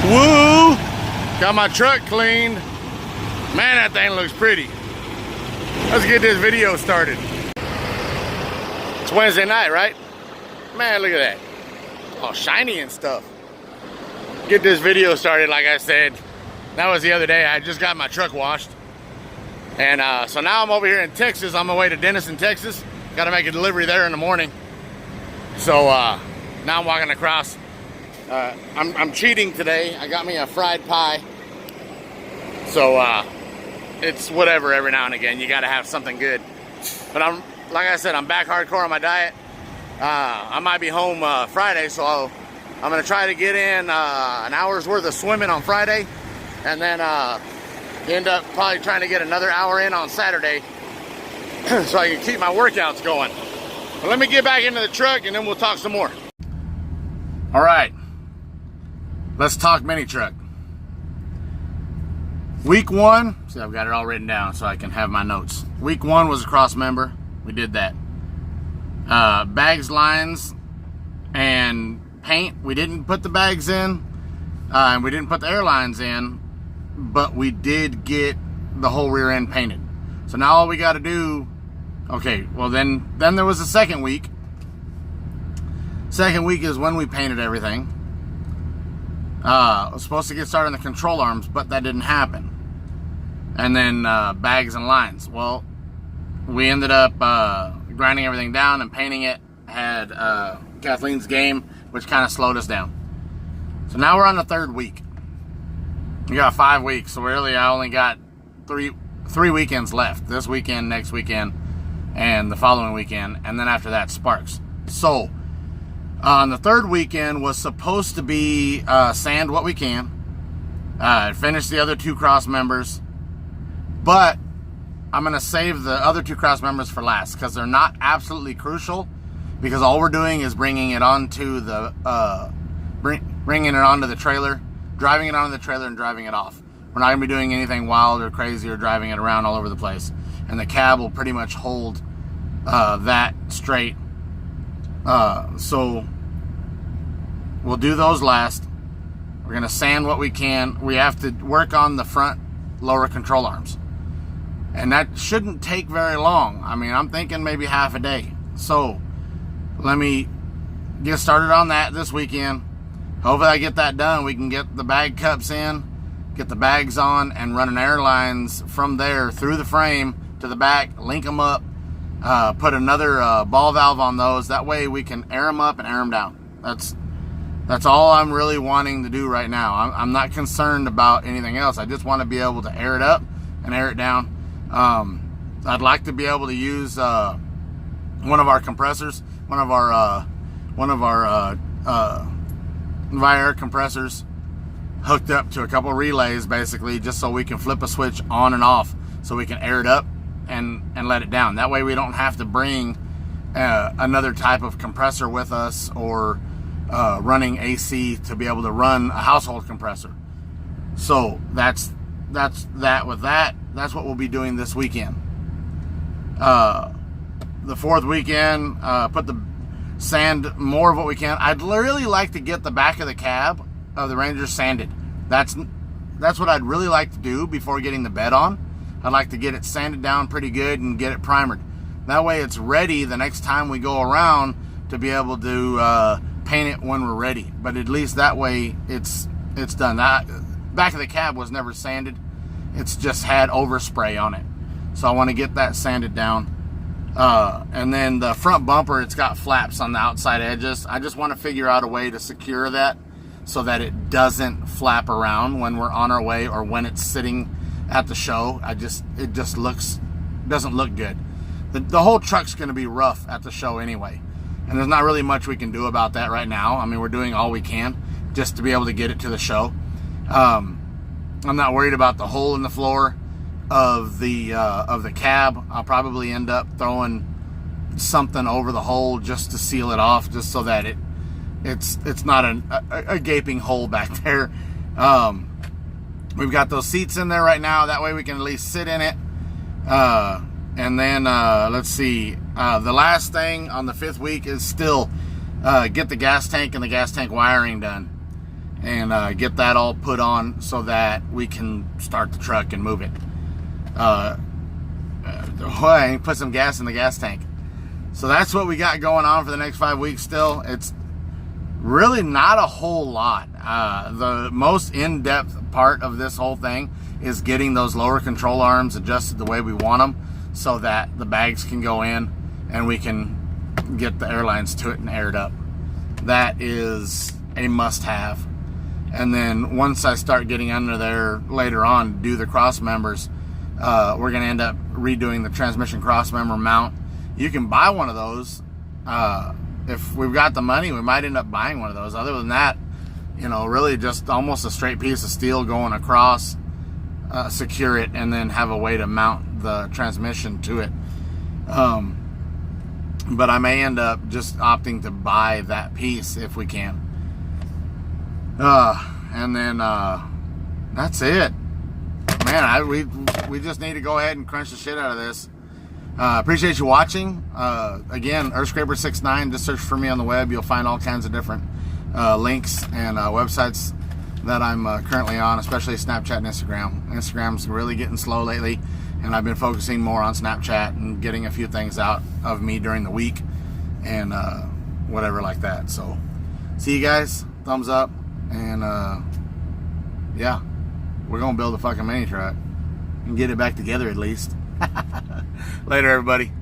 Woo! Got my truck cleaned. Man, that thing looks pretty. Let's get this video started. It's Wednesday night, right? Man, look at that. All shiny and stuff. Get this video started, like I said. That was the other day. I just got my truck washed. And so now I'm over here in Texas. On my way to Denison, Texas. Got to make a delivery there in the morning. So now I'm walking across. I'm cheating today. I got me a fried pie. So it's whatever every now and again. You got to have something good. But like I said, I'm back hardcore on my diet. I might be home Friday, so I'm going to try to get in an hour's worth of swimming on Friday. And then end up probably trying to get another hour in on Saturday so I can keep my workouts going. But let me get back into the truck and then we'll talk some more. All right, let's talk mini truck. Week one, see, I've got it all written down so I can have my notes. Week one was a cross member. We did that. Bags, lines, and paint. We didn't put the bags in, and we didn't put the airlines in, but we did get the whole rear end painted. So now all we got to do, okay, well then there was a second week. Second week is when we painted everything. I was supposed to get started on the control arms, but that didn't happen. And then bags and lines. Well, we ended up grinding everything down and painting it. Had Kathleen's game, which kind of slowed us down. So now we're on the third week. We got 5 weeks, so really I only got three weekends left. This weekend, next weekend, and the following weekend, and then after that, Sparks. So on the third weekend was supposed to be sand what we can, finish the other 2 cross members, but I'm going to save the other 2 cross members for last because they're not absolutely crucial, because all we're doing is bringing it onto the bringing it onto the trailer, driving it onto the trailer and driving it off. We're not going to be doing anything wild or crazy or driving it around all over the place. And the cab will pretty much hold that straight. So we'll do those last. We're going to sand what we can. We have to work on the front lower control arms. And that shouldn't take very long. I mean, I'm thinking maybe half a day. So let me get started on that this weekend. Hopefully I get that done. We can get the bag cups in, get the bags on, and run an airlines from there through the frame to the back, link them up, put another ball valve on those. That way we can air them up and air them down. That's all I'm really wanting to do right now. I'm not concerned about anything else. I just want to be able to air it up and air it down. I'd like to be able to use one of our compressors, one of our via compressors hooked up to a couple relays, basically, just so we can flip a switch on and off so we can air it up and let it down. That way we don't have to bring another type of compressor with us or running AC to be able to run a household compressor. So that's that with that. That's what we'll be doing this weekend. The fourth weekend, put the sand more of what we can. I'd really like to get the back of the cab of the Ranger sanded. That's what I'd really like to do before getting the bed on. I'd like to get it sanded down pretty good and get it primered. That way it's ready the next time we go around to be able to paint it when we're ready. But at least that way it's done. That back of the cab was never sanded. It's just had overspray on it. So I want to get that sanded down. And then the front bumper, it's got flaps on the outside edges. I just want to figure out a way to secure that so that it doesn't flap around when we're on our way or when it's sitting at the show. It just doesn't look good. The whole truck's going to be rough at the show anyway. And there's not really much we can do about that right now. I mean, we're doing all we can just to be able to get it to the show. I'm not worried about the hole in the floor of the cab. I'll probably end up throwing something over the hole just to seal it off, just so that it's not a gaping hole back there. We've got those seats in there right now. That way we can at least sit in it. And then let's see. The last thing on the 5th week is still get the gas tank and the gas tank wiring done. and get that all put on so that we can start the truck and move it. Put some gas in the gas tank. So that's what we got going on for the next 5 weeks still. It's really not a whole lot. The most in-depth part of this whole thing is getting those lower control arms adjusted the way we want them so that the bags can go in and we can get the airlines to it and air it up. That is a must-have. And then once I start getting under there later on to do the cross members, we're going to end up redoing the transmission cross member mount. You can buy one of those. If we've got the money, we might end up buying one of those. Other than that, you know, really just almost a straight piece of steel going across, secure it, and then have a way to mount the transmission to it. But I may end up just opting to buy that piece if we can. And then that's it. Man, we just need to go ahead and crunch the shit out of this. Appreciate you watching. Again, Earthscraper69, just search for me on the web. You'll find all kinds of different links and websites that I'm currently on, especially Snapchat and Instagram. Instagram's really getting slow lately, and I've been focusing more on Snapchat and getting a few things out of me during the week and whatever like that. So, see you guys. Thumbs up. And yeah, we're gonna build a fucking mini truck and get it back together at least. Later, everybody.